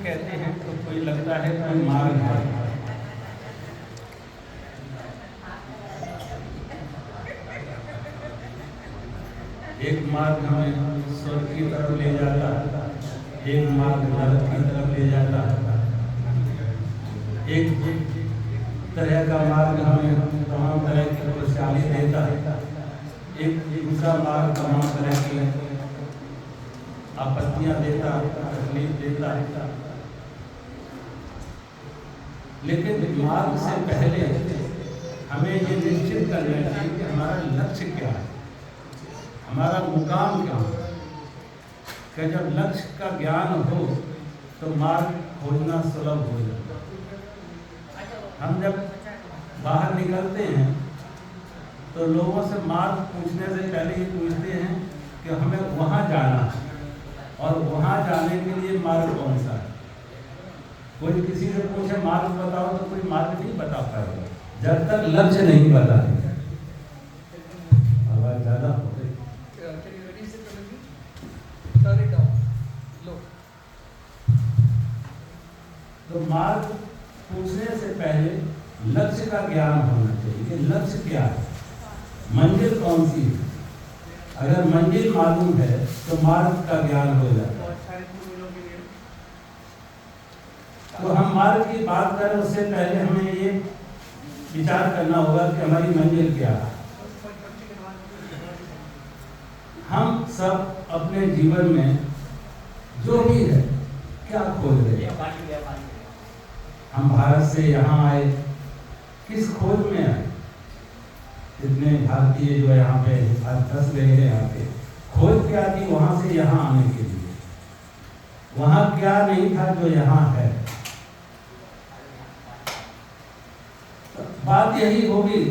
कहते हैं तो कोई लगता है कोई मार्ग है। एक मार्ग हमें स्वर्ग की तरफ ले जाता, एक मार्ग नरक की तरफ ले जाता। एक तरह का मार्ग हमें तमाम तरह की खुशहाली देता, एक दूसरा मार्ग तमाम तरह की आपत्तियां देता, तकलीफ देता। लेकिन मार्ग से पहले हमें ये निश्चित करना चाहिए कि हमारा लक्ष्य क्या है, हमारा मुकाम क्या है। कि जब लक्ष्य का ज्ञान हो तो मार्ग खोजना सुलभ हो जाता है। हम जब बाहर निकलते हैं तो लोगों से मार्ग पूछने से पहले ये पूछते हैं कि हमें वहाँ जाना है और वहाँ जाने के लिए मार्ग कौन सा है। कोई किसी से पूछे मार्ग बताओ तो कोई मार्ग नहीं बता पाएगा जब तक लक्ष्य नहीं बता देगा। आवाज ज़्यादा हो गई। तो मार्ग पूछने से पहले लक्ष्य का ज्ञान होना चाहिए कि लक्ष्य क्या है, मंजिल कौन सी है। अगर मंजिल मालूम है तो मार्ग का ज्ञान हो जाता है। तो हम मार्ग की बात करें उससे पहले हमें ये विचार करना होगा कि हमारी मंजिल क्या है। हम सब अपने जीवन में जो भी है क्या खोज रहे हैं। हम भारत से यहाँ आए किस खोज में आए। कितने भारतीय जो यहाँ पे आज फंस गए हैं, यहाँ पे खोज क्या थी वहाँ से यहाँ आने के लिए। वहाँ क्या नहीं था जो यहाँ है। तो बात यही होगी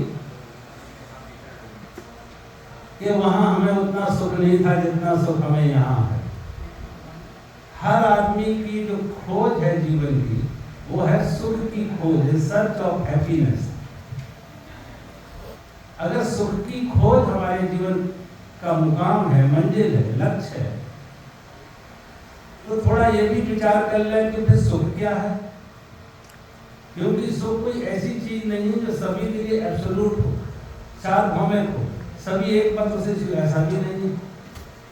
कि वहाँ हमें उतना सुख नहीं था जितना सुख हमें यहाँ है। हर आदमी की जो खोज है जीवन की वो है सुख की खोज, सर्च ऑफ हैप्पीनेस। अगर सुख की खोज हमारे जीवन का मुकाम है, मंजिल है, लक्ष्य है, तो थोड़ा ये भी विचार कर लें कि फिर सुख क्या है। क्योंकि सुख कोई ऐसी चीज नहीं है जो सभी के लिए एब्सोल्यूट हो, सार्वभौमिक हो, सभी एक पत्र से जुड़े, ऐसा भी नहीं है।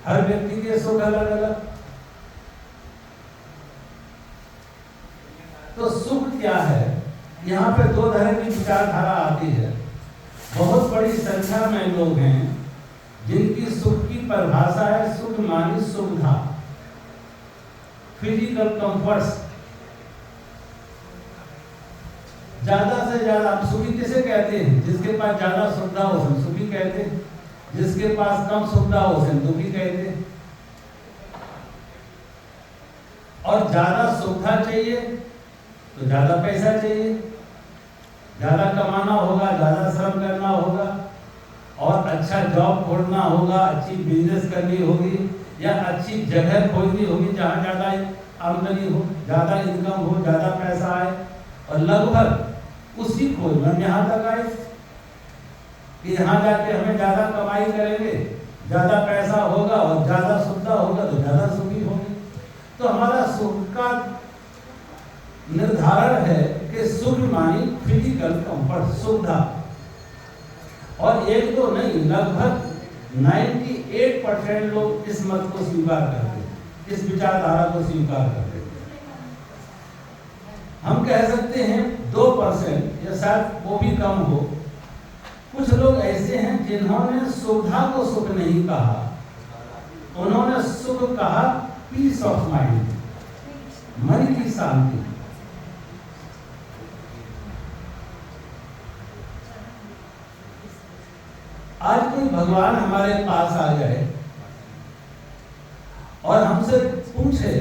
हर व्यक्ति के सुख अलग अलग। तो सुख क्या है, यहाँ पे दो तरह की विचारधारा आती है। बहुत बड़ी संख्या में लोग हैं जिनकी सुख की परिभाषा है सुख मानी सुविधा, फिजिकल कंफर्ट्स। ज्यादा से ज्यादा सुखी किसे कहते हैं? जिसके पास ज्यादा सुविधा हो उसे सुखी कहते हैं, जिसके पास कम सुविधा हो उसे दुखी कहते हैं। और ज्यादा सुविधा चाहिए तो ज्यादा पैसा चाहिए, ज्यादा कमाना होगा, ज्यादा श्रम करना होगा और अच्छा जॉब खोजना होगा, अच्छी बिजनेस करनी होगी या अच्छी जगह खोजनी होगी जहाँ ज्यादा आमदनी हो, ज्यादा इनकम हो, ज्यादा पैसा आए। और लगभग उसी खोज में यहाँ तक आए कि यहाँ जाके हमें ज्यादा कमाई करेंगे, ज्यादा पैसा होगा और ज्यादा सुविधा होगा तो ज्यादा सुखी होगी। तो हमारा सुख का निर्धारण है कि सुख मानी फिजिकल कंफर्ट, सुविधा। और एक तो नहीं, लगभग 98% लोग इस मत को स्वीकार करते हैं, इस विचारधारा को स्वीकार करते हैं। हम कह सकते हैं 2% या शायद वो भी कम हो। कुछ लोग ऐसे हैं जिन्होंने सुविधा को सुख नहीं कहा, उन्होंने सुख कहा पीस ऑफ माइंड, मन की शांति। आज कोई भगवान हमारे पास आ जाए और हमसे पूछे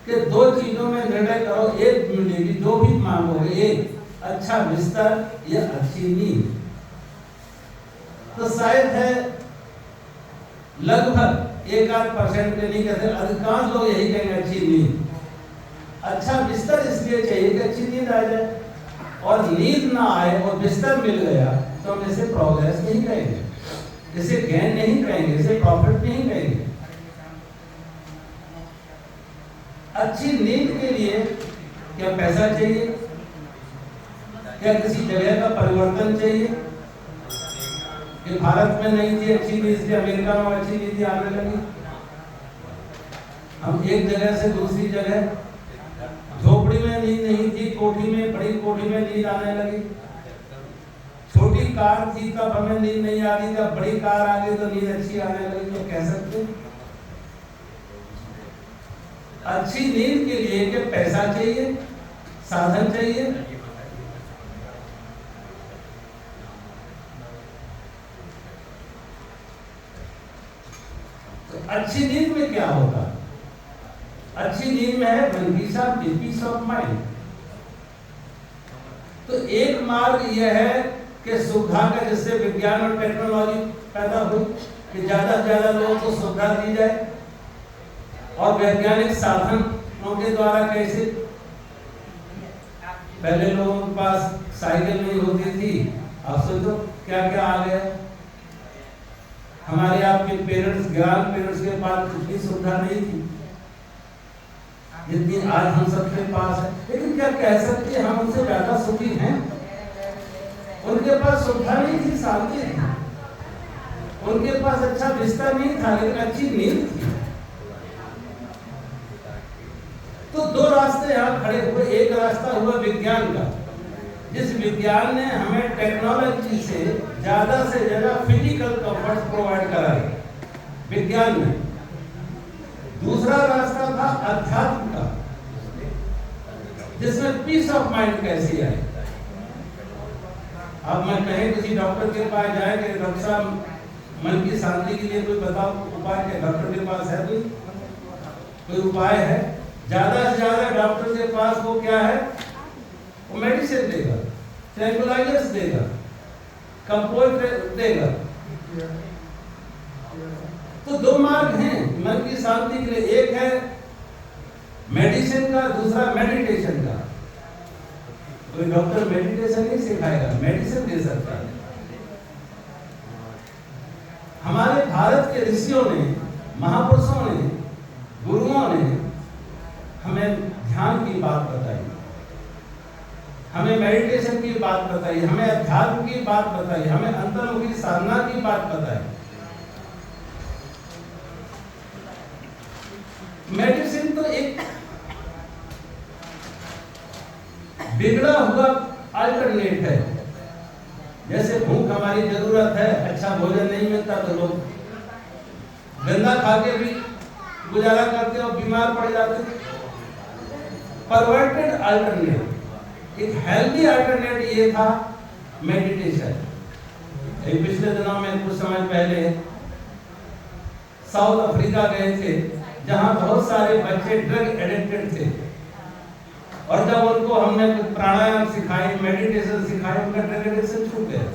कि दो चीजों में निर्णय करो, एक मिलेगी, जो भी मांगोगे, एक अच्छा बिस्तर या अच्छी नींद, तो शायद है लगभग 1-8% के नहीं कहते, अधिकांश लोग यही कहेंगे अच्छी नींद। अच्छा बिस्तर इसलिए चाहिए कि अच्छी नींद आ जाए, और नींद ना आए और बिस्तर मिल गया तो हम इसे प्रोग्रेस नहीं कहेंगे, इसे गेन नहीं कहेंगे, इसे प्रॉफिट नहीं कहेंगे। अच्छी नींद के लिए क्या पैसा चाहिए? क्या किसी जगह का परिवर्तन चाहिए? कि भारत में नहीं थी अच्छी नींद इसलिए अमेरिका में अच्छी नींद आने लगी। हम एक जगह से दूसरी जगह, झोपड़ी में नींद नहीं थी, कोठी में, बड़ी कोठी में नींद आने लगी। छोटी कार थी तब हमें नींद नहीं आती, जब बड़ी कार आ गई तो नींद अच्छी आने लगी। तो कह सकते अच्छी नींद के लिए कि पैसा चाहिए, साधन चाहिए? तो अच्छी नींद में क्या होता? अच्छी नींद में है मन की शांति, पीस ऑफ माइंड। तो एक मार्ग यह है कि सुविधा का, जिससे विज्ञान और टेक्नोलॉजी पैदा हुई कि ज्यादा से ज्यादा लोगों को सुविधा दी जाए, और वैज्ञानिक साधनों के द्वारा कैसे। पहले लोगों के पास साइकिल नहीं होती थी, अब सोचो क्या क्या आ गया। हमारे आपके पेरेंट्स, ग्रैंड पेरेंट्स के पास इतनी सुविधा नहीं थी जितनी आज हम सबके पास है। लेकिन क्या कह सकते हैं हम उनसे ज्यादा सुखी हैं? उनके पास सुविधा नहीं थी, शांति थी। उनके पास अच्छा बिस्तर नहीं था, लेकिन अच्छी नींद थी। तो दो रास्ते यहाँ खड़े हुए। एक रास्ता हुआ विज्ञान का, जिस विज्ञान ने हमें टेक्नोलॉजी से ज्यादा फिजिकल कंफर्ट प्रोवाइड कराए, विज्ञान में। दूसरा रास्ता था अध्यात्म का, जिसमें पीस ऑफ माइंड कैसी आए। अब मैं कहें किसी डॉक्टर के पास जाए कि डॉक्टर साहब मन की शांति के लिए कोई बताओ उपाय, के डॉक्टर के पास है कोई उपाय है? ज्यादा से ज्यादा डॉक्टर के पास वो क्या है? वो मेडिसिन देगा, ट्रैंक्विलाइजर्स देगा, कंपोज देगा। तो दो मार्ग हैं मन की शांति के लिए। एक है मेडिसिन का, दूसरा मेडिटेशन का। कोई डॉक्टर मेडिटेशन नहीं सिखाएगा, मेडिसिन दे सकता है। हमारे भारत के ऋषियों ने, महापुरुषों ने, गुरुओं ने हमें ध्यान की बात बताई, हमें मेडिटेशन की बात बताई, हमें अध्यात्म की बात बताई, हमें अंतर्मुखी साधना की बात बताई। मेडिसिन तो एक बिगड़ा हुआ अल्टरनेट है। जैसे भूख हमारी जरूरत है, अच्छा भोजन नहीं मिलता तो लोग गंदा खा के भी गुजारा करते और बीमार पड़ जाते। परवर्टेड अल्टरनेट, एक हेल्दी अल्टरनेट ये था मेडिटेशन। पिछले दिनों में कुछ समय पहले साउथ अफ्रीका गए थे, जहां बहुत सारे बच्चे ड्रग एडिक्टेड थे, और जब उनको हमने कुछ प्राणायाम सिखाई, मेडिटेशन सिखाई, उनका ड्रग एडिक्शन छूट गया।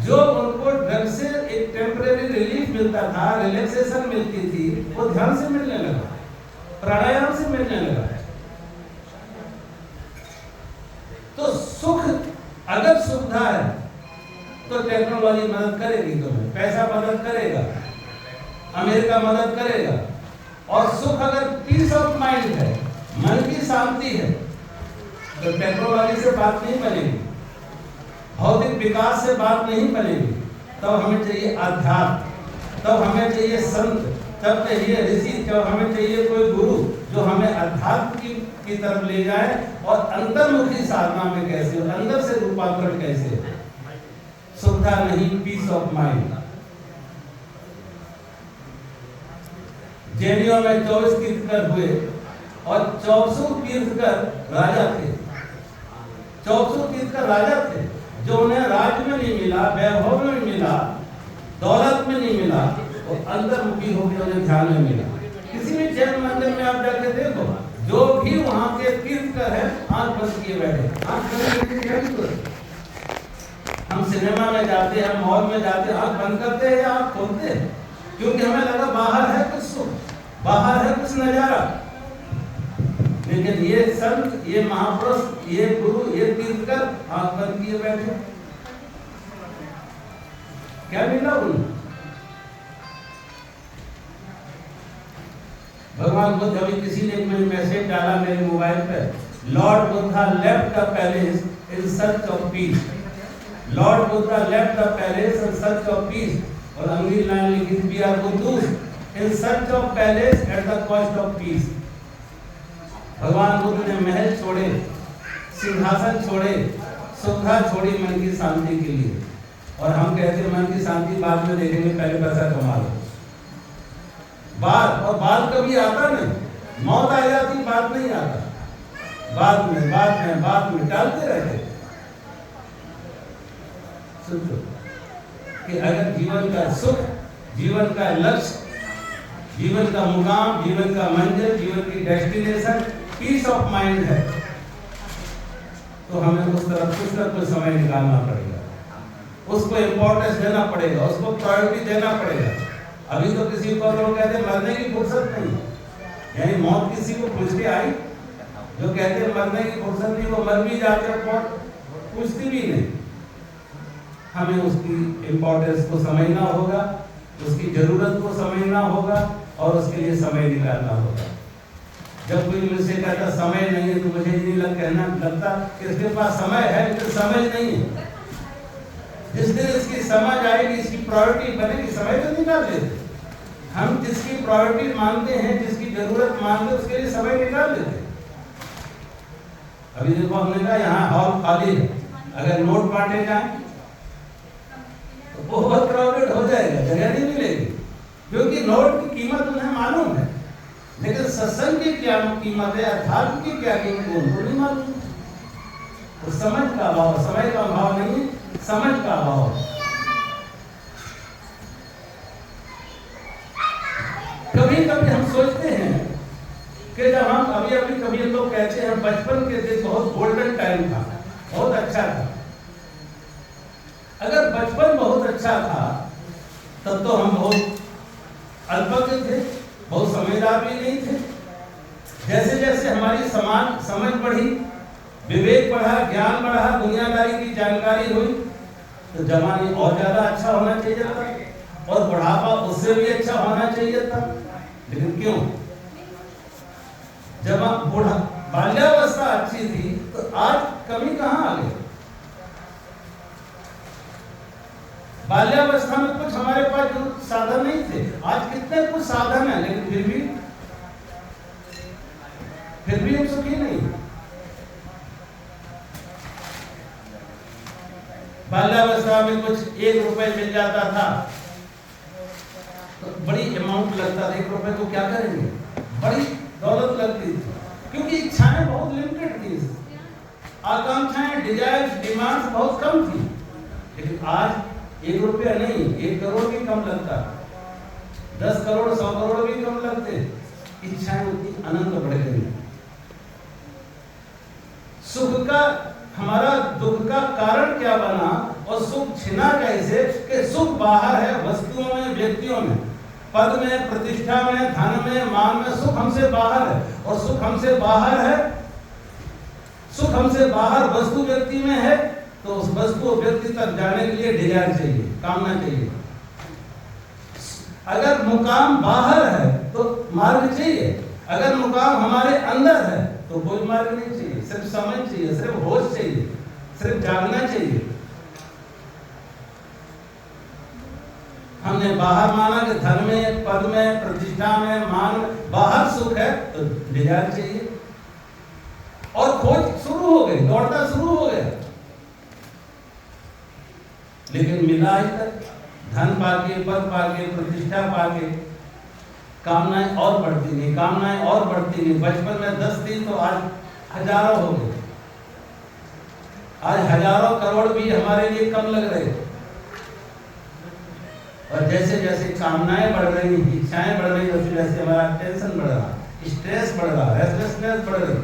जो उनको ड्रग से एक टेम्परेरी रिलीफ मिलता था, रिलैक्सेशन मिलती थी, वो ध्यान से मिलने लगा, प्राणायाम से मिलने लगा। तो सुख, अगर सुविधा है तो टेक्नोलॉजी मदद करेगी तुम्हें, पैसा मदद करेगा, अमेरिका मदद करेगा। और सुख अगर पीस ऑफ माइंड है, मन की शांति है, तो टेक्नोलॉजी से बात नहीं बनेगी, भौतिक विकास से बात नहीं बनेगी। तब हमें चाहिए आध्यात्म, तब हमें चाहिए संत, तब चाहिए ऋषि, तब हमें चाहिए कोई गुरु जो हमें अध्यात्म की तरफ ले जाए, और अंतर्मुखी साधना में कैसे, अंदर से रूपांतरण कैसे। सुविधा नहीं, पीस ऑफ माइंड। जैनियों में 24 तीर्थकर हुए, और 24 तीर्थकर राजा थे। 24 तीर्थकर राजा थे, जो उन्हें राज्य में नहीं मिला, वैभव में नहीं मिला, दौलत में नहीं मिला, और अंतर्मुखी होकर उन्हें ध्यान में मिला। किसी भी जैन मंदिर में आप जाके देखो, जो भी वहां के तीर्थकर है, आंख बंद किए बैठे, आंख बंद किए। हम सिनेमा में जाते हैं, मॉल में जाते हैं, आंख बंद करते हैं या आंख खोलते हैं, क्योंकि हमें लगा बाहर है कुछ सुख, बाहर है कुछ नजारा। लेकिन ये संत, ये महापुरुष, ये गुरु, ये तीर्थकर आंख बंद किए बैठे। क्या मिला उन्हें? भगवान बुद्ध, अभी किसी ने मुझे मैसेज डाला मेरे मोबाइल पर, Lord Buddha left the palace in search of peace. Lord Buddha left the palace in search of peace, और अंग्रेजी लाइन लिखी, we are buddhus in search of palace at the cost of peace. भगवान बुद्ध ने महल छोड़े, सिंहासन छोड़े, सुविधा छोड़ी मन की शांति के लिए, और हम कहते हैं मन की शांति बाद में देखेंगे, पहले पैसा कमा लो। बाद, और बाद कभी आता नहीं, मौत आ जाती, बाद नहीं आता, बाद में टालते रहते। सोचो कि अगर जीवन का सुख, जीवन का लक्ष्य, जीवन का मुकाम, जीवन का मंजिल, जीवन की डेस्टिनेशन पीस ऑफ माइंड है, तो हमें उस तरफ कुछ ना कुछ समय निकालना पड़ेगा, उसको इम्पोर्टेंस देना पड़ेगा, उसको प्रायोरिटी देना पड़ेगा। अभी तो किसी को लोग कहते हैं मरने की फुर्सत नहीं, यानी मौत किसी को पूछ के आई, जो कहते हैं मरने की फुर्सत नहीं, वो मर भी जाते हैं, बहुत पूछती भी नहीं। हमें उसकी इम्पोर्टेंस को समझना होगा, उसकी जरूरत को समझना होगा, और उसके लिए समय निकालना होगा। जब कोई मुझसे कहता समय नहीं है, तो मुझे नहीं कहना लगता कि इसके पास समय है, लेकिन समझ नहीं है। जिस दिन इसकी समझ आएगी, इसकी प्रायोरिटी बनेगी, समय तो निकाल लेते। हम जिसकी प्रायोरिटी मानते हैं, जिसकी जरूरत मानते हैं, उसके लिए समय निकाल लेते। अभी देखो, हमने कहा यहाँ हॉल खाली है, अगर नोट बांटे जाए तो बहुत क्राउडेड हो जाएगा, जगह नहीं मिलेगी, क्योंकि नोट की कीमत उन्हें मालूम है, लेकिन सत्संग की क्या कीमत है, अध्यात्म की क्या कीमत है, उनको नहीं मालूम। तो समझ का अभाव, समय का अभाव नहीं, समझ का अभाव। कभी कभी हम सोचते हैं कि जब हम अभी कभी लोग कहते हैं बचपन के दिन बहुत गोल्डन टाइम था, बहुत अच्छा था। अगर बचपन बहुत अच्छा था, तब तो हम बहुत अल्पज्ञ थे, बहुत समझदार भी नहीं थे। जैसे जैसे हमारी समझ बढ़ी, विवेक बढ़ा, ज्ञान बढ़ा, दुनियादारी की जानकारी हुई, तो जवानी और ज्यादा अच्छा होना चाहिए था, और बुढ़ापा उससे भी अच्छा होना चाहिए था। लेकिन क्यों? जब आप बाल्यावस्था अच्छी थी, तो आज कमी कहां आ गई? बाल्यावस्था में कुछ हमारे पास जो साधन नहीं थे, आज कितने कुछ साधन है, लेकिन फिर भी हम सुखी नहीं। बाल्यावस्था में कुछ 1 रुपए मिल जाता था तो बड़ी अमाउंट लगता था, 1 रुपए को क्या करेंगे, बड़ी दौलत लगती थी, क्योंकि इच्छाएं बहुत लिमिटेड थी, आकांक्षाएं, डिजायर्स, डिमांड्स बहुत कम थी। लेकिन आज 1 रुपया नहीं, 1 करोड़ भी कम लगता, 10 करोड़ 100 करोड़ भी कम लगते, इच्छाएं उतनी अनंत बढ़ गई। सुख का, हमारा दुख का कारण क्या बना, और सुख छिना कैसे? कि सुख बाहर है, वस्तुओं में, व्यक्तियों में, पद में, प्रतिष्ठा में, धन में, मान में, सुख हमसे बाहर है। और सुख हमसे बाहर है, सुख हमसे बाहर वस्तु व्यक्ति में है, तो उस वस्तु व्यक्ति तक जाने के लिए डिजायर चाहिए, कामना चाहिए। अगर मुकाम बाहर है तो मार्ग चाहिए, अगर मुकाम हमारे अंदर है तो कोई मार्ग नहीं चाहिए, सिर्फ समझ चाहिए, सिर्फ होश चाहिए, सिर्फ जागना चाहिए। हमने बाहर माना कि धन में, पद में, प्रतिष्ठा में, मान में बाहर सुख है, तो डिजायर चाहिए, और खोज शुरू हो गई, दौड़ना शुरू हो गया, लेकिन मिला ही तक। धन पाके, पद पाके, प्रतिष्ठा पाके, कामनाएं और बढ़ती नहीं, कामनाएं और बढ़ती नहीं। बचपन में 10 थी तो आज हजारों हो गए, आज हजारों करोड़ भी हमारे लिए कम लग रहे। और जैसे जैसे कामनाएं बढ़ रही, इच्छाएं बढ़ रही, वैसे वैसे हमारा टेंशन बढ़ रहा, स्ट्रेस बढ़ रहा, रेस्टलेसनेस बढ़ रही,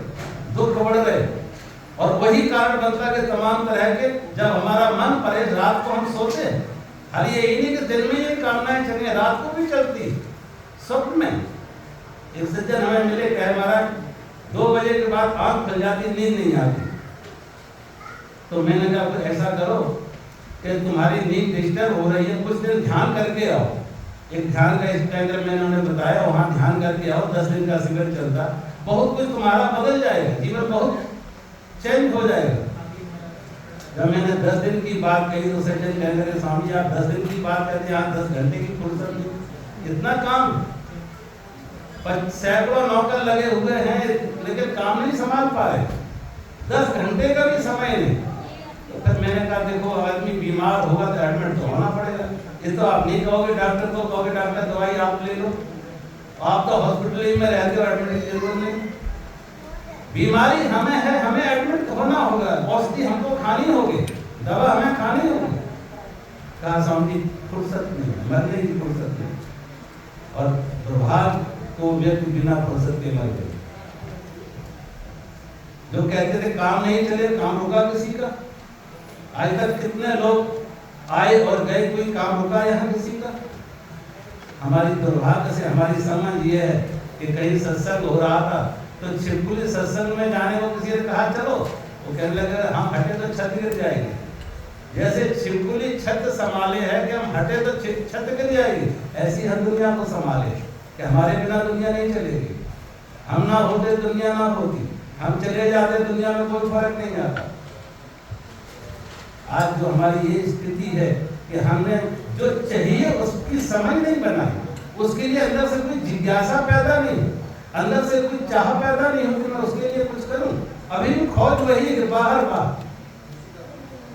दुख बढ़ रहे। और वही कारण बनता है तमाम तरह के, जब हमारा मन परे, रात को हम सोते हैं, हर ये नहीं कि दिन में ये कामनाएं चलें, रात को भी चलती, स्वप्न में। एक सज्जन हमें मिले, कहे महाराज 2 बजे के बाद आंख खुल जाती, नींद नहीं आती। तो मैंने कहा ऐसा करो कि तुम्हारी नींद डिस्टर्ब हो रही है, कुछ दिन ध्यान करके आओ, एक ध्यान का स्टैंडर्ड मैंने उन्हें बताया, वहाँ ध्यान करके आओ, 10 दिन का शिविर चलता, बहुत कुछ तुम्हारा बदल जाएगा, जीवन बहुत चेंज हो जाएगा। जब मैंने 10 दिन की बात कही तो सज्जन कहने लगे, स्वामी आप 10 दिन की बात करते हैं, 10 घंटे की फुर्सत नहीं, इतना काम, सैकड़ों नौकर लगे हुए हैं लेकिन काम नहीं संभाल पा रहे, 10 घंटे का भी समय नहीं। तो फिर मैंने कहा देखो आदमी बीमार होगा तो एडमिट तो होना पड़ेगा, ये तो आप नहीं कहोगे डॉक्टर को, कहोगे डॉक्टर दवाई आप ले लो, आप तो हॉस्पिटल ही में रहते हो, एडमिट की जरूरत नहीं। बीमारी हमें है, हमें एडमिट होना होगा, औषधि हमको खानी होगी, दवा हमें खानी होगी। कहा स्वामी फुर्सत नहीं, मरने की फुर्सत नहीं। और दुर्भाग्य तो व्यक्ति बिना फुर्सत के मर गए। जो कहते थे काम नहीं चले, काम रुका किसी का? आज तक कितने लोग आए और गए, कोई काम रुका यहाँ किसी का? हमारी दुर्भाग्य से हमारी समझ ये है कि कहीं सत्संग हो रहा था तो छिपकुली सत्संग में जाने को किसी ने कहा चलो, वो कहने लगे हम हटे तो छत गिर जाएगी। जैसे छिपकुली छत संभाले है कि हम हटे तो छत गिर जाएगी, ऐसी हम दुनिया को संभाले कि हमारे बिना दुनिया नहीं चलेगी। हम ना होते दुनिया ना होती, हम चले जाते दुनिया में कोई फर्क नहीं आता। आज जो हमारी ये स्थिति है कि हमने जो चाहिए उसकी समझ नहीं बनाई, उसके लिए अंदर से कोई जिज्ञासा पैदा नहीं, अंदर से कोई चाह पैदा नहीं होती मैं उसके लिए कुछ करूं। अभी भी खोज वही है बाहर बाहर।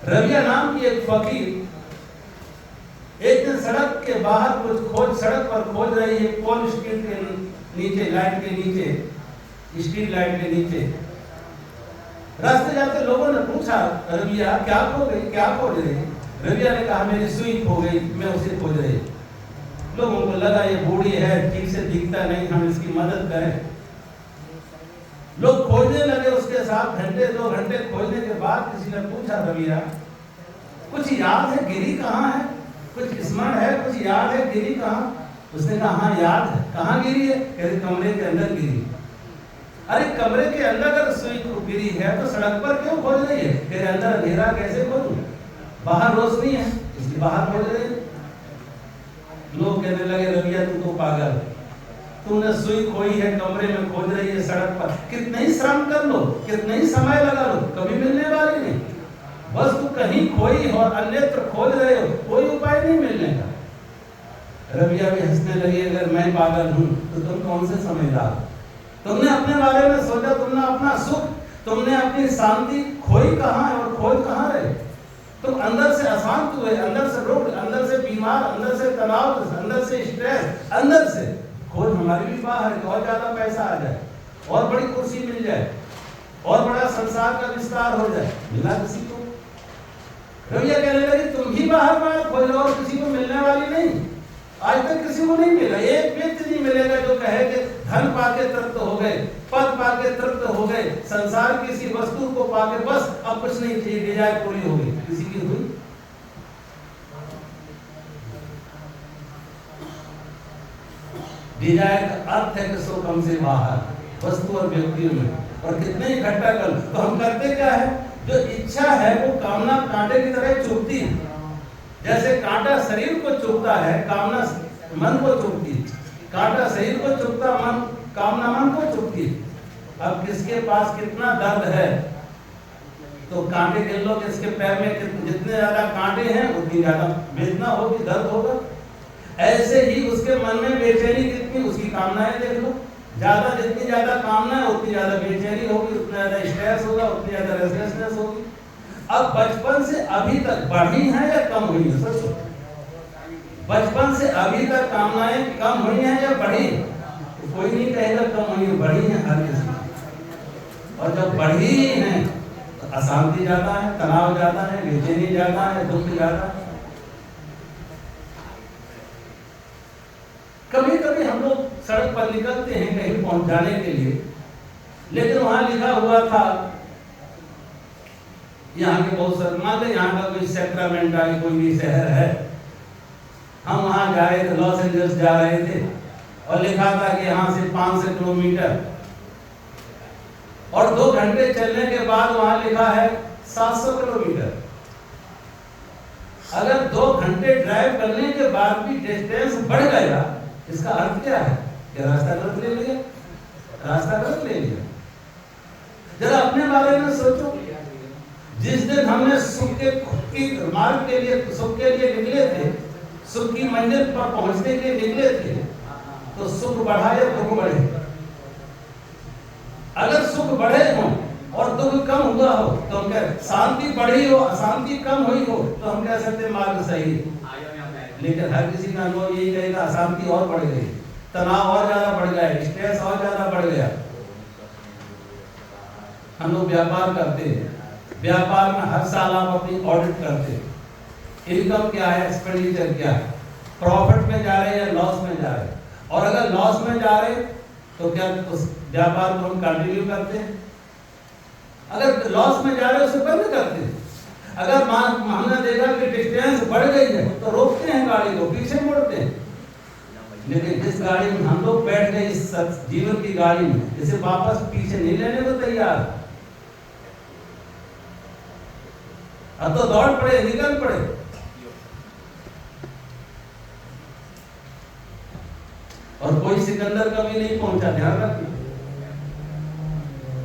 रबिया नाम की एक फकीर एक दिन सड़क के बाहर कुछ खोज, सड़क पर खोज रही है, पोल स्ट्रीट के नीचे, लाइट के नीचे, स्ट्रीट लाइट के नीचे। रास्ते जाते लोगों ने पूछा रबिया क्या खो गई, क्या खोज रही? रबिया ने कहा मेरी सुई खो गई, मैं उसे खोज रही। लोगों को लगा ये बूढ़ी है, ठीक से दिखता नहीं, हम इसकी मदद करें। लोग खोजने लगे उसके साथ, घंटे 2 घंटे खोजने के बाद किसी ने पूछा रबिया कुछ याद है गिरी कहाँ है, कुछ स्मरण है, कुछ याद है गिरी कहाँ? उसने कहा हाँ याद है। कहाँ गिरी है? कहते कमरे के अंदर गिरी। अरे कमरे के अंदर अगर सुई गिरी है तो सड़क पर क्यों खोज रही है? कहते अंदर अंधेरा कैसे खोजूं, बाहर रोशनी है इसलिए बाहर खोज रही है। लोग कहने लगे रबिया तू तो पागल, तूने सुई खोई है, कमरे में खोज रही है सड़क पर, कितना ही श्रम कर लो, कितना ही समय लगा लो, कभी मिलने वाली नहीं। बस तू कहीं खोई और अन्यत्र खोज रहे हो, कोई उपाय नहीं मिलने का। रबिया भी हंसने लगी, अगर मैं पागल हूं तो तुम कौन से समझदार? तुमने अपने बारे में सोचा, तुमने अपना सुख, तुमने अपनी शांति खोई कहाँ है और खोज कहाँ रहे? तुम अंदर से अशांत हुए, अंदर से रोग, अंदर से बीमार, अंदर से तनाव, अंदर से स्ट्रेस, अंदर से खोज हमारी भी बाहर है। और ज्यादा पैसा आ जाए, और बड़ी कुर्सी मिल जाए, और बड़ा संसार का विस्तार हो जाए, मिला किसी को? रबिया कहने लगी तुम ही बाहर बाहर खोजो और किसी को मिलने वाली नहीं। आज तक किसी को नहीं मिला, एक व्यक्ति नहीं मिलेगा जो कहे कि धन पाके तृप्त हो गए, पद पाके तृप्त हो गए, संसार किसी वस्तु को पाके बस अब कुछ नहीं चाहिए, डिजायर पूरी हो गई। किसी की हुई? डिजायर का अर्थ है कि सो कम से बाहर वस्तु और व्यक्तियों में, और कितने इकट्ठा कर। तो हम करते क्या है, जो इच्छा है वो कामना कांटे की तरह चुभती है। जैसे कांटा शरीर को चुभता है, कामना मन को चुभती है। कांटा शरीर को चुभता, मन कामना मन को चुभती है। अब किसके पास कितना दर्द है तो कांटे गिन लो, किसके पैर में जितने ज्यादा कांटे हैं उतनी ज्यादा वेदना होगी, दर्द होगा। ऐसे ही उसके मन में बेचैनी कितनी, उसकी कामनाएं देख लो, ज्यादा जितनी ज्यादा कामना है उतनी ज्यादा बेचैनी होगी, उतना ज्यादा स्ट्रेस होगा, उतनी ज्यादा रेस्टलेसनेस होगी। अब बचपन से अभी तक बढ़ी हैं या कम हुई है? सोचो, बचपन से अभी तक कामनाएं कम हुई हैं या बढ़ी? तो कोई नहीं कहेगा कम हुई है, बढ़ी है हर किसी। और जब बढ़ी हैं तो अशांति ज्यादा है, तनाव ज्यादा है, बेचैनी ज्यादा है, दुख ज्यादा है। कभी कभी हम लोग सड़क पर निकलते हैं कहीं पहुंचाने के लिए, लेकिन वहां लिखा हुआ था यहाँ के बहुत सारे, मान लो यहाँ का कोई सैक्रामेंटो कोई भी शहर है, हम वहाँ जा रहे थे, लॉस एंजल्स जा रहे थे, और लिखा था कि यहाँ से 500 किलोमीटर, और 2 घंटे चलने के बाद वहाँ लिखा है 700 किलोमीटर। अगर 2 घंटे ड्राइव करने के बाद भी डिस्टेंस बढ़ गया, इसका अर्थ क्या है कि रास्ता गलत ले लिया, रास्ता गलत ले लिया। जरा अपने बारे में सोचो, जिस दिन हमने सुख के मार्ग के लिए, सुख के लिए निकले थे, सुख की मंजिल पर पहुंचने के लिए निकले थे, तो सुख बढ़ा या दुख बढ़े? अगर सुख बढ़े हो और दुख कम हुआ हो तो हम कह, शांति बढ़ी हो अशांति कम हुई हो तो हम कह सकते मार्ग सही है। लेकिन हर किसी का अनुभव यही कहेगा अशांति और बढ़ गई, तनाव और ज्यादा बढ़ गया, स्ट्रेस और ज्यादा बढ़ गया। हम लोग व्यापार करते हैं, व्यापार में हर साल आप अपनी ऑडिट करते हैं, इनकम क्या है, एक्सपेंडिचर क्या है, प्रॉफिट में जा रहे हैं या लॉस में जा रहे हैं, और अगर लॉस में जा रहे तो क्या उस व्यापार को हम कंटिन्यू करते हैं? अगर लॉस में जा रहे उसे बंद करते हैं। अगर हमने देखा कि डिस्टेंस बढ़ गई है तो रोकते हैं गाड़ी को, पीछे मुड़ते हैं। लेकिन जिस गाड़ी में हम लोग बैठ गए, इस जीवन की गाड़ी में, इसे वापस पीछे नहीं लेने को तैयार। अब तो दौड़ पड़े, निकल पड़े। और कोई सिकंदर कभी नहीं पहुंचा, ध्यान रखना।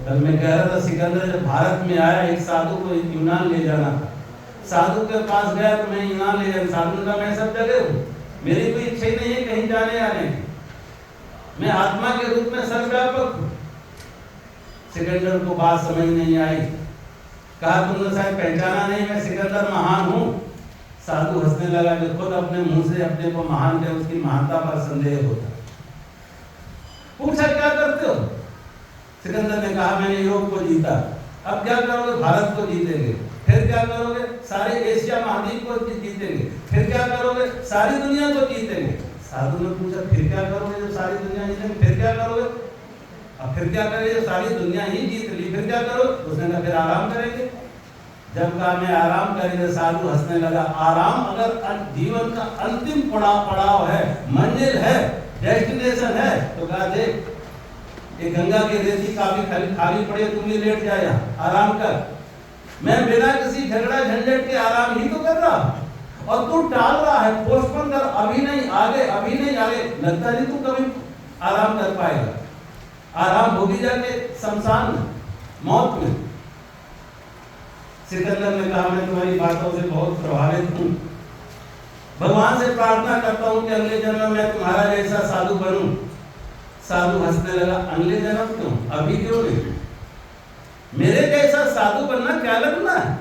कल मैं कह रहा था सिकंदर जब भारत में आया, एक साधु को यूनान ले जाना था। साधु के पास गया तो मैं यूनान ले जाना, साधु का मैं सब जगह हूँ, मेरी कोई इच्छा ही नहीं है कहीं जाने आने की, मैं आत्मा के रूप में सर्वव्यापक हूँ। सिकंदर को बात समझ नहीं आई, कहा तुमने शायद पहचाना नहीं, मैं सिकंदर महान हूँ। साधु हंसने लगा, जो खुद अपने मुंह से अपने को महान कहे उसकी महानता पर संदेह होता। पूछा क्या करते हो? सिकंदर ने कहा मैंने यूरोप को जीता, अब क्या करोगे? भारत को जीतेंगे। फिर क्या करोगे? सारे एशिया महाद्वीप को जीतेंगे। फिर क्या करोगे? सारी दुनिया को जीतेंगे। साधु ने पूछा फिर क्या करोगे जब सारी दुनिया जीतेंगे? फिर क्या करोगे? अब फिर क्या करेंगे जब सारी दुनिया ही जीत ली, फिर क्या करो? उसने कहा फिर आराम करेंगे। जब कहा मैं आराम करेंगे, साधु हंसने लगा। आराम अगर जीवन का अंतिम पड़ाव है, मंजिल है, डेस्टिनेशन है, तो कहा देख ये गंगा की रेती काफी खाली पड़ी है, तुम भी लेट जा यहाँ, आराम कर। मैं बिना किसी झगड़ा झंझट के आराम ही तो कर रहा, और तू टाल रहा है, पोस्टपोन कर, अभी नहीं आगे, अभी नहीं आगे। लगता नहीं तू कभी आराम कर पाएगा। आराम होगी जाके शमशान में, मौत में। सिकंदर ने कहा मैं तुम्हारी बातों से बहुत प्रभावित हूँ, भगवान से प्रार्थना करता हूँ कि अगले जन्म में तुम्हारा जैसा साधु बनूं। साधु हंसने लगा, अगले जन्म क्यों, अभी क्यों नहीं? मेरे जैसा साधु बनना क्या लगना है?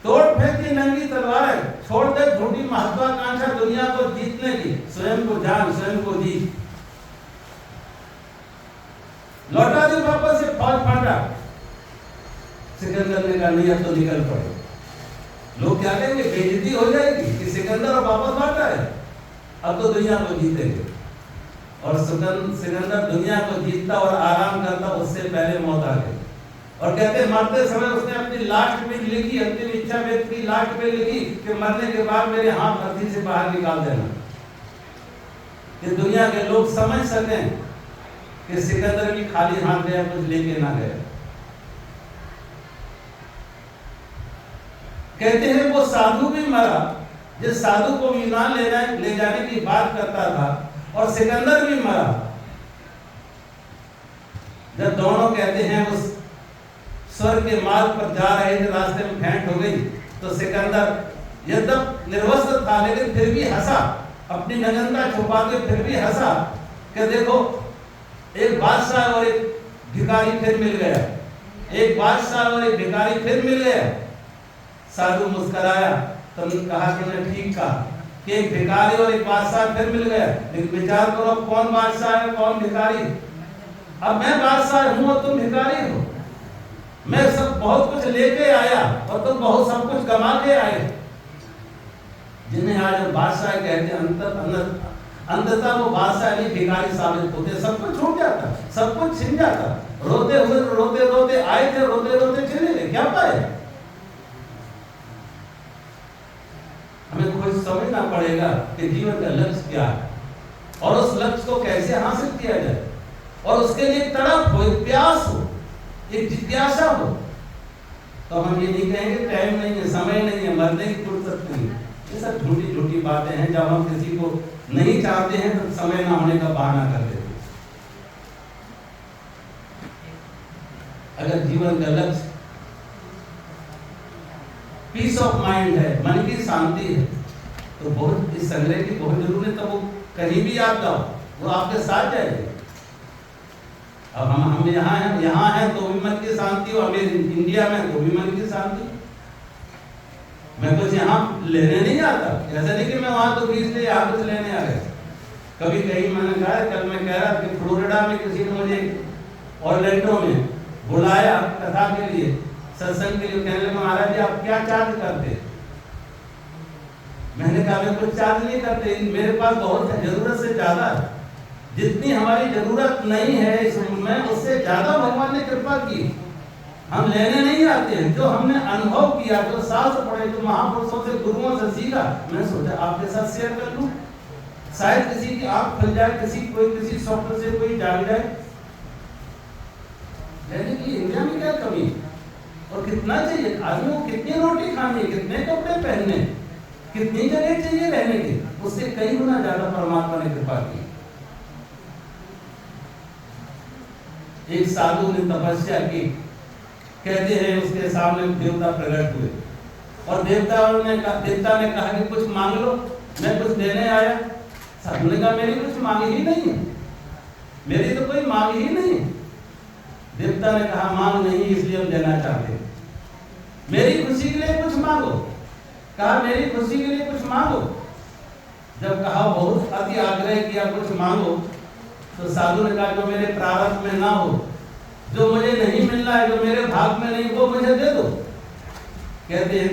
तोड़ फेंक की नंगी तलवार है, छोड़ दे झूठी महत्वाकांक्षा दुनिया को जीतने की, स्वयं को जान, स्वयं को जीत। लौटा दे वापस से फौज फाटा। सिकंदर ने कहा नहीं, अब तो निकल पड़े। लोग क्या कहेंगे, बेइज्जती हो जाएगी कि सिकंदर वापस लौटा है, अब तो दुनिया को जीतेंगे। और सिकंदर दुनिया को जीतता और आराम करता, उससे पहले मौत आ गई। और कहते मरते समय उसने अपनी लास्ट में लिखी, अंतिम इच्छा व्यक्त की, लास्ट में लिखी कि मरने के बाद मेरे हाथ धरती से बाहर निकाल देना, कि दुनिया के लोग समझ सकें कि सिकंदर भी खाली हाथ गया, कुछ लेके ना गया। कहते हैं वो साधु भी मरा, जिस साधु को यूनान ले जाने की बात करता था, और सिकंदर भी मरा। जब दोनों कहते हैं उस स्वर्ग के मार्ग पर जा रहे थे, रास्ते में भेंट हो गई, तो सिकंदर यद्यप निर्वस्त्र था लेकिन फिर भी हंसा, अपनी नग्नता छुपा के फिर भी हंसा कि देखो एक बादशाह और एक भिखारी फिर मिल गया, एक बादशाह और एक भिखारी फिर मिल गया। साधु मुस्कुराया, तो कहा कि मैं ठीक कहा कि एक भिखारी और एक बादशाह फिर मिल गया। लेकिन विचार करो कौन बादशाह है कौन भिखारी। अब मैं बादशाह हूं और तुम भिखारी हो। मैं सब बहुत कुछ लेके आया और तुम बहुत सब कुछ कमा के आए। जिन्हें आज बादशाह कहते अंततः वो बादशाह नहीं भिखारी साबित होते। सब कुछ छूट जाता, सब कुछ छिन जाता। रोते हुए रोते रोते आए थे, रोते रोते चले गए, क्या पाए? हमें खुद समझना पड़ेगा कि जीवन का लक्ष्य क्या है और उस लक्ष्य को कैसे हासिल किया जाए, और उसके लिए तड़प हो, एक प्यास हो, एक जिज्ञासा हो। तो हम ये नहीं कहेंगे टाइम नहीं है, समय नहीं है, मरने की फुर्सत नहीं है। ये सब झूठी झूठी बातें हैं। जब हम किसी को नहीं चाहते हैं तो समय ना होने का बहाना कर देते हैं। अगर जीवन का लक्ष्य पीस ऑफ माइंड है, मन की शांति है, तो बहुत इस संग्रह की बहुत जरूरत है। तो वो कहीं भी आप जाओ, वो आपके साथ जाएगी। अब हम यहाँ हैं तो भी मन की शांति, और इंडिया में तो भी मन की शांति। मैं कुछ यहाँ लेने नहीं आता, ऐसा नहीं कि मैं वहां तो इसलिए यहाँ कुछ लेने आ गया। कभी कहीं मैंने कहा, कल मैं कह रहा कि फ्लोरिडा में किसी ने मुझे ऑरलैंडो में बुलाया कथा के लिए, सत्संग के लिए। कहने लगे महाराज जी आप क्या चार्ज करते? मैंने कहा मैं कुछ चार्ज नहीं करते, मेरे पास बहुत है, जरूरत से ज्यादा है। जितनी हमारी जरूरत नहीं है इसमें, उससे ज्यादा भगवान ने कृपा की। हम लेने नहीं आते हैं, जो हमने अनुभव किया, जो शास्त्र पढ़े, जो महापुरुषों से, गुरुओं से सीखा, मैं सोचा आपके साथ शेयर कर लूं। शायद किसी की आंख खुल जाए, किसी स्वप्न से कोई जाग जाए। लेने की इंडिया में क्या कमी है? और कितना चाहिए आदमी को? कितनी रोटी खानी है, कितने कपड़े पहनने, कितनी जगह चाहिए रहने की? उससे कई गुना ज्यादा परमात्मा ने कृपा की। एक साधु ने तपस्या की, कहते हैं उसके सामने देवता प्रकट हुए, और देवता ने कहा कि कुछ मांग लो, मैं कुछ देने आया। साधु ने कहा मेरी कुछ मांग ही नहीं है, मेरी तो कोई मांग ही नहीं है। देवता ने कहा मांग नहीं, इसलिए हम देना चाहते हैं, मेरी खुशी के लिए कुछ मांगो। कहा मेरी खुशी के लिए कुछ मांगो। जब कहा बहुत अति आग्रह किया कुछ मांगो, तो साधु ने कहा जो मेरे प्रारब्ध में ना हो, जो मुझे नहीं मिलना है, जो मेरे भाग में नहीं, वो मुझे दे दो। कहते हैं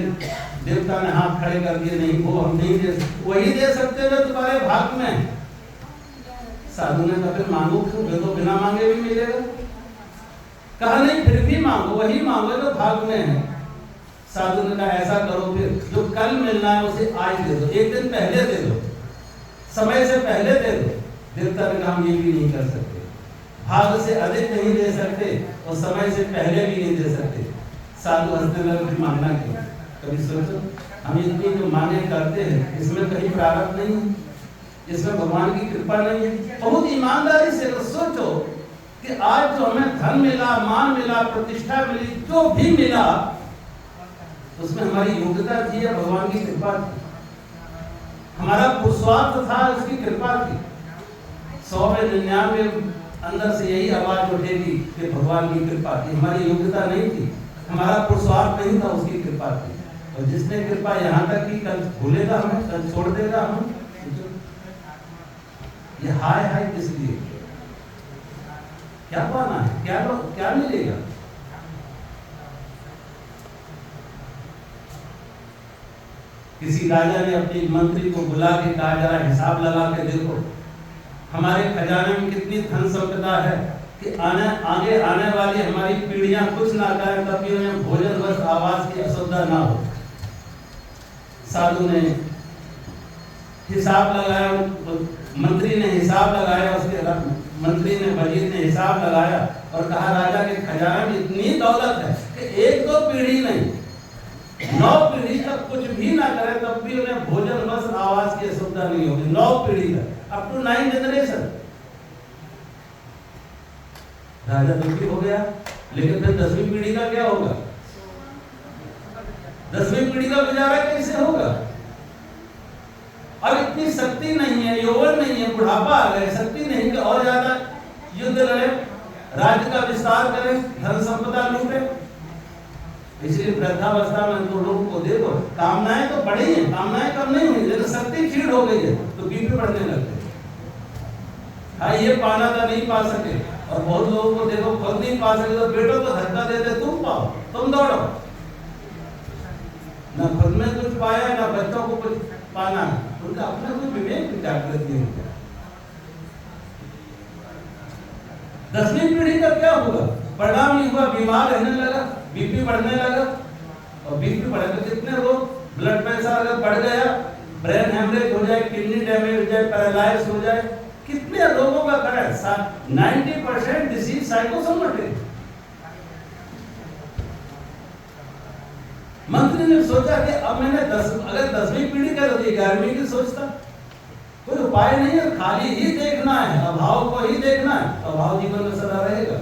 देवता ने हाथ खड़े कर दिए, नहीं वो हम नहीं दे, वही दे सकते जो तुम्हारे भाग में। साधु ने कहा फिर मांगो क्यों, तो बिना मांगे भी मिलेगा। कहा नहीं फिर भी मांगो, वही मांगो जो भाग में है। साधु ने कहा ऐसा करो फिर, जो कल मिलना है उसे आज दे दो, एक दिन पहले दे दो, समय से पहले दे दो। देवता ने कहा हम ये भी नहीं कर सकते, भाग से अधिक नहीं दे सकते और समय से पहले भी नहीं दे सकते। साधु हंसने लगे, मांगना क्यों? कभी सोचो हम इतनी जो मांगे करते हैं, इसमें कहीं प्रारब्ध नहीं है, इसमें भगवान की कृपा नहीं है। बहुत ईमानदारी से सोचो कि आज जो हमें धन मिला, मान मिला, प्रतिष्ठा मिली, जो भी मिला, उसमें हमारी योग्यता थी या भगवान की कृपा थी? हमारा पुरुषार्थ था, उसकी कृपा थी। 100 में 99 अंदर से यही आवाज उठेगी कि भगवान की कृपा थी, हमारी योग्यता नहीं थी, हमारा पुरुषार्थ नहीं था, उसकी कृपा थी। और जिसने कृपा यहाँ तक की, कल भूलेगा हमें, कल छोड़ देगा हमें। ये हाय हाय किस लिए? क्या पाना है, क्या मिलेगा? किसी राजा ने अपने मंत्री को बुला के कहा जरा हिसाब लगा के देखो हमारे खजाने में कितनी धन संपदा है कि आगे आने वाली हमारी पीढ़ियां कुछ ना करें, तब भी उन्हें भोजन वस्त्र आवास की असुविधा ना हो। साधु ने हिसाब लगाया, मंत्री ने हिसाब लगाया, उसके मंत्री ने, वजीर ने हिसाब लगाया और कहा राजा के खजाने में इतनी दौलत है कि एक दो पीढ़ी नहीं, 9 पीढ़ी तक कुछ भी ना करे तब भी उन्हें भोजन वस्त्र आवास की असुविधा नहीं होगी। 9 पीढ़ी तक, अप टू 9 जनरेशन। राजा दुखी हो गया, लेकिन फिर 10वीं पीढ़ी का क्या होगा? 10वीं पीढ़ी का गुजारा कैसे होगा? अब इतनी शक्ति नहीं है, यौवन नहीं है, बुढ़ापा आ गए, शक्ति नहीं कि और ज्यादा युद्ध लड़े, राज्य का विस्तार करें, धन संपदा लूटे। इसलिए वृद्धावस्था में तो लोगों को देखो, कामनाएं तो बढ़ी हैं, कामनाएं कम नहीं हुई, लेकिन शक्ति क्षीण हो गई है तो बीपी बढ़ने लगते। हाँ ये पाना था, नहीं पा सके, और बहुत लोगों को देखो खुद नहीं पा सके तो बेटों को धक्का देते, तुम पाओ, तुम दौड़ो। ना खुद में कुछ पाया, ना बच्चों को कुछ पाना, उनका अपना कोई विवेक जागृत नहीं होता। 10वीं पीढ़ी का क्या हुआ? परिणाम ये हुआ, बीमार रहने लगा, बीपी बढ़ने लगा, और बीपी बढ़े तो कितने रोग, ब्लड प्रेशर अगर बढ़ गया, ब्रेन हेमरेज हो जाए, किडनी डैमेज हो जाए, पैरालाइज हो जाए, कितने रोगों का कारण? 90% डिसीज साइकोसोमेटिक। मंत्री ने सोचा कि अब मैंने अगर 10वीं पीढ़ी कर दी, 11वीं की सोचता, कोई उपाय नहीं है, खाली ही देखना है, अभाव को ही देखना है, अभाव जीवन में सदा रहेगा।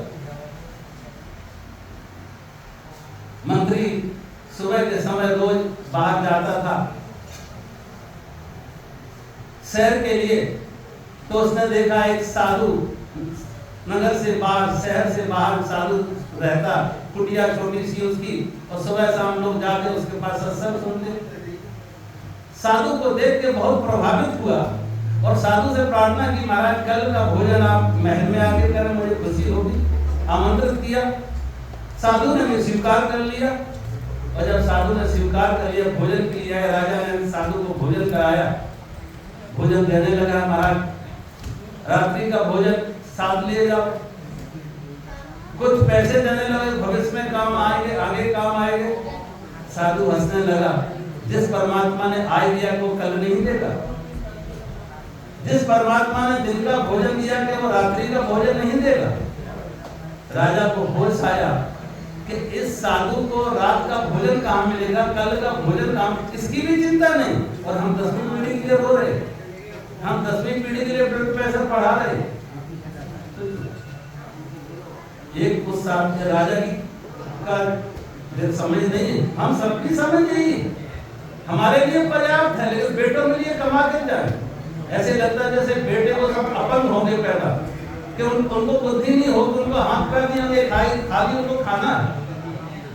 मंत्री सुबह के समय रोज बाहर जाता था शहर के लिए, तो उसने देखा एक साधु नगर से बाहर, शहर से बाहर साधु रहता, कुटिया छोटी सी उसकी, और सुबह शाम लोग जाके उसके पास सत्संग सुनते। साधु को देख के बहुत प्रभावित हुआ और साधु से प्रार्थना की, महाराज कल का भोजन आप महल में आके करें, मुझे खुशी होगी। आमंत्रित किया, साधु ने भी स्वीकार कर लिया, और जब साधु ने स्वीकार कर लिया, भोजन के लिए राजा ने साधु को भोजन कराया, भोजन देने लगा, महाराज रात्रि का भोजन साथ लिए जाओ, कुछ पैसे देने लगे, भविष्य में काम आएंगे, आगे काम आएंगे। साधु हंसने लगा, जिस परमात्मा ने आज दिया को कल नहीं देगा, जिस परमात्मा ने दिन का भोजन दिया कि वो रात्रि का भोजन नहीं देगा। राजा को होश आया कि इस साधु को रात का भोजन कहाँ मिलेगा, कल का भोजन कहाँ, इसकी भी चिंता नहीं, और हम 10वीं पीढ़ी के लिए रो रहे, हम 10वीं पीढ़ी के लिए ब्लड प्रेशर बढ़ा रहे। एक उस राजा की का समझ नहीं है, हम सबकी समझ नहीं, हमारे लिए पर्याप्त है, लेकिन बेटों के लिए कमा के जाए। ऐसे लगता है जैसे बेटे को सब अपंग होंगे पैदा, कि उनको बुद्धि नहीं होगी, उनको हाथ पैर नहीं होंगे, खाली उनको खाना।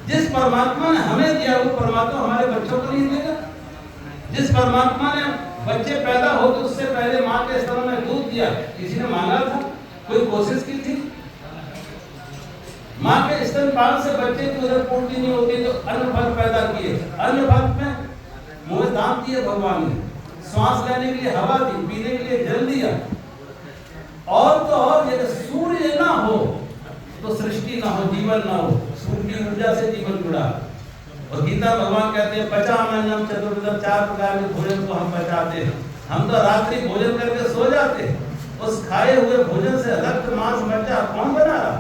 जिस परमात्मा ने हमें दिया वो परमात्मा हमारे बच्चों को नहीं देगा। जिस परमात्मा ने बच्चे पैदा होते उससे पहले माँ के स्तन में दूध दिया, किसी ने मांगा था, कोई कोशिश की थी? माँ के स्तनपान से बच्चे की उधर पूर्ति नहीं होती, तो अन्न फल पैदा किए, अन्न फल में मुंह दांत दिए भगवान ने, श्वास लेने के लिए हवा दी, पीने के लिए जल दिया, और तो और यदि सूर्य ना हो तो सृष्टि ना हो, जीवन ना हो, सूर्य की ऊर्जा से जीवन जुड़ा। और गीता भगवान कहते हैं पचामन्नम चतुर्विधम, 4 प्रकार के भोजन को हम पचाते हैं। हम तो रात्रि भोजन करके सो जाते, उस खाए हुए भोजन से रक्त मांस मज्जा कौन बना रहा?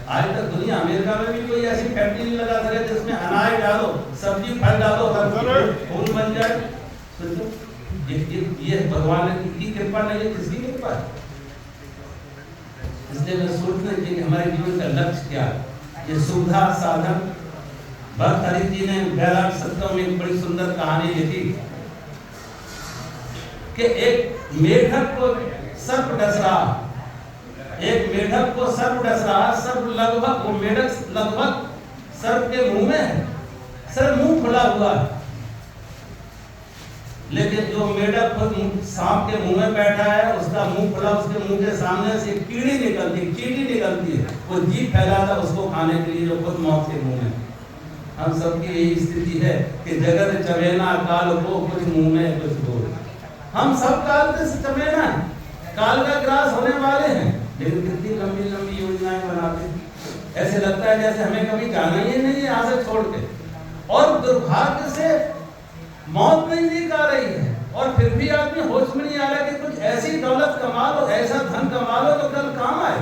आज तक दुनिया, अमेरिका में भी कोई ऐसी फैक्ट्री नहीं लगा सके जिसमें अनाज डालो, सब्जी फल डालो, खून बन जाए। ये भगवान की कृपा नहीं है, किसकी कृपा है? इसलिए मैं सोचना चाहिए कि हमारे जीवन का लक्ष्य क्या है। ये सुविधा साधन, भरतहरि जी ने बैराग सत्तों में एक बड़ी सुंदर कहानी लिखी कि एक मेढक को सर्प डस रहा, एक मेढक को सर्प डस रहा, सर्प लगभग, वो मेढक लगभग सर्प के मुंह में है, सर्प मुंह खुला हुआ है, लेकिन जो मेढक खुद सांप के मुंह में बैठा है, उसका मुंह खुला, उसके मुंह के सामने से कीड़ी निकलती, चींटी निकलती है, वो जीभ फैलाता उसको खाने के लिए, जो खुद मौत के मुंह में। हम सबकी यही स्थिति है कि जगत चवेना काल को, कुछ मुंह में कुछ दूर। हम सब काल से चवेना है, काल का ग्रास होने वाले हैं, लेकिन कितनी लंबी लंबी योजनाएं बनाते हैं, ऐसे लगता है जैसे हमें कभी जाना ही नहीं है यहाँ से छोड़ के। और दुर्भाग्य से मौत नजदीक आ रही है, और फिर भी आदमी होश में नहीं आ रहा कि कुछ ऐसी दौलत कमा लो, ऐसा धन कमा लो तो कल काम आए।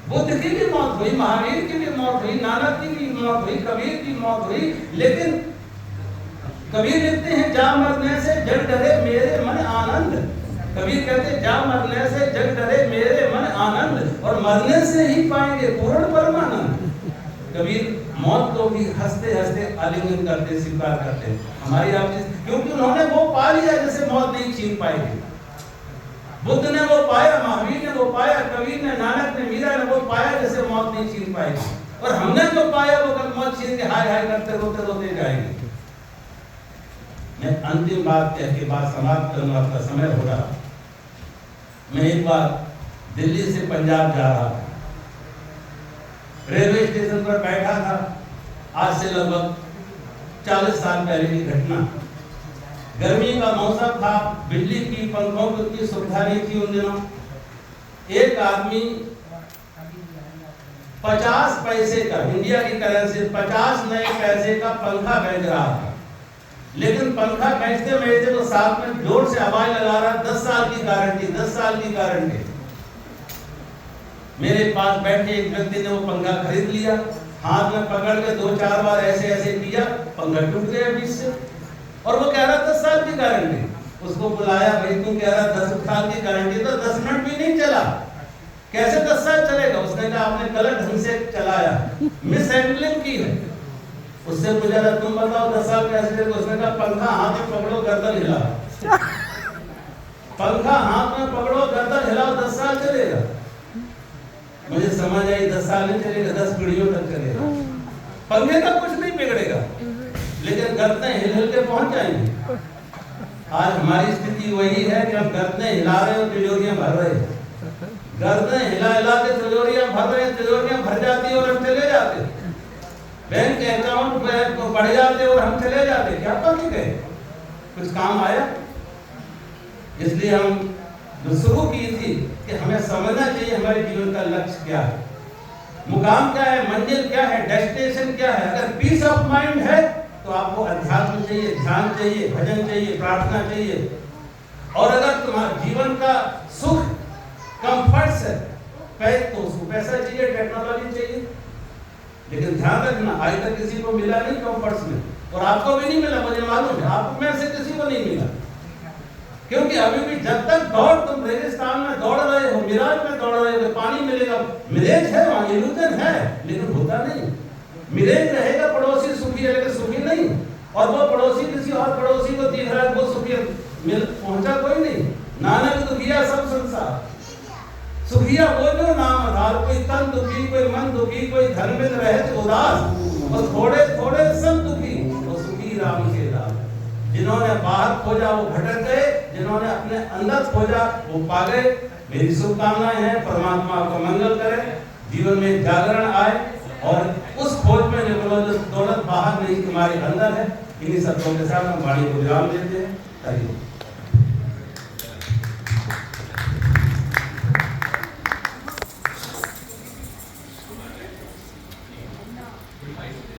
बुद्ध की भी मौत हुई, महावीर की भी मौत हुई, नानक की भी मौत हुई, कबीर की मौत हुई, लेकिन कबीर लिखते हैं जा मरने से जग डरे मेरे मन आनंद। कबीर कहते हैं जा मरने से जग डरे मेरे मन आनंद, और मरने से ही पाएंगे पूर्ण परमानंद। कबीर मौत को भी हंसते हंसते आलिंगन करते, स्वीकार करते हमारी आपकी, क्योंकि उन्होंने वो पा लिया जैसे मौत नहीं छीन पाएगी। बुद्ध ने वो पाया, महावीर ने वो पाया, कबीर ने, नानक ने, मीरा ने वो पाया जैसे मौत नहीं छीन पाएगी। और हमने जो पाया वो कल मौत छीन के हाय हाय करते रोते रोते जाएंगे। मैं अंतिम बात कह के बात समाप्त करूंगा, आपका समय हो रहा। मैं एक बार दिल्ली से पंजाब जा रहा था, रेलवे स्टेशन पर बैठा था, आज से लगभग 40 साल पहले की घटना। गर्मी का मौसम था, बिजली की, पंखों की सुविधा नहीं थी उन दिनों। एक आदमी 50 पैसे का, इंडिया की करेंसी 50 नए पैसे का पंखा बेच रहा था, लेकिन पंखा बेचते बेचते तो साथ में जोर से आवाज लगा रहा, 10 साल की गारंटी, 10 साल की गारंटी। मेरे पास बैठे एक व्यक्ति ने वो पंखा खरीद लिया, हाथ में पकड़ के 2-4 बार ऐसे ऐसे किया, पंखा टूट गया बीच से। और वो कह रहा 10 साल की गारंटी। उसको बुलाया, भाई तू कह रहा 10 साल की गारंटी, तो 10 मिनट भी नहीं चला, कैसे 10 साल चलेगा? उसने कहा आपने गलत ढंग से चलाया, मिस हैंडलिंग की है। उससे पूछा था तुम बताओ 10 साल कैसे चलेगा? उसने कहा पंखा हाथ में पकड़ो, गर्दन हिलाओ, पंखा हाथ में पकड़ो, गर्दन हिलाओ, 10 साल चलेगा। मुझे समझ आई 10 साल नहीं चलेगा, 10 पीढ़ियों तक चलेगा। पंखे का कुछ नहीं बिगड़ेगा, लेकिन गर्दनें हिल हिल के पहुंच जाएंगी। आज हमारी स्थिति वही है कि हम गर्दनें हिला रहे और तिजोरियां भर रहे हैं। गर्दनें हिला हिला के तिजोरियां भर रहे हैं, तिजोरियां भर जाती है और हम चले जाते, बैंक अकाउंट बढ़ जाते और हम चले जाते। क्या पता गए कुछ काम आया? इसलिए हम जो शुरू की थी कि हमें समझना चाहिए हमारे जीवन का लक्ष्य क्या है, मुकाम क्या है, मंजिल क्या है, डेस्टिनेशन क्या है। अगर पीस ऑफ माइंड है तो आपको अध्यात्म चाहिए, ध्यान चाहिए, भजन चाहिए, प्रार्थना चाहिए। और अगर तुम्हारा जीवन का सुख कंफर्ट्स है तो उसको पैसा चाहिए, टेक्नोलॉजी चाहिए। लेकिन ध्यान रखना, आज तक किसी को मिला नहीं कंफर्ट्स में, और आपको भी नहीं मिला, मुझे मालूम है, आप में से किसी को नहीं मिला। क्योंकि अभी भी जब तक तुम रेगिस्तान में दौड़ रहे हो, मिराज में दौड़ रहे हो, पानी मिलेगा, मिरेज है वहां, इल्यूजन है, लेकिन होता नहीं। मिरेज रहेगा, पड़ोसी सुखी है लेकिन सुखी नहीं, और वो पड़ोसी किसी और पड़ोसी को दिख रहा है, वो सुखी पहुंचा कोई नहीं। नानक दुखिया सब संसार, सुखिया वो जो नाम आधार, कोई तन दुखी, कोई मन दुखी, कोई धन में रहत उदास, और थोड़े थोड़े सब दुखी, वो सुखी राम के दास। जिन्होंने बाहर खोजा वो भटक गए, जिन्होंने अपने अंदर खोजा वो पा गए। मेरी शुभकामनाएं हैं, परमात्मा आपका मंगल करे, जीवन में जागरण आए और उस खोज में निकलो जो दौलत बाहर नहीं तुम्हारे अंदर है। इन्हीं शब्दों के साथ हम वाणी को विराम देते हैं।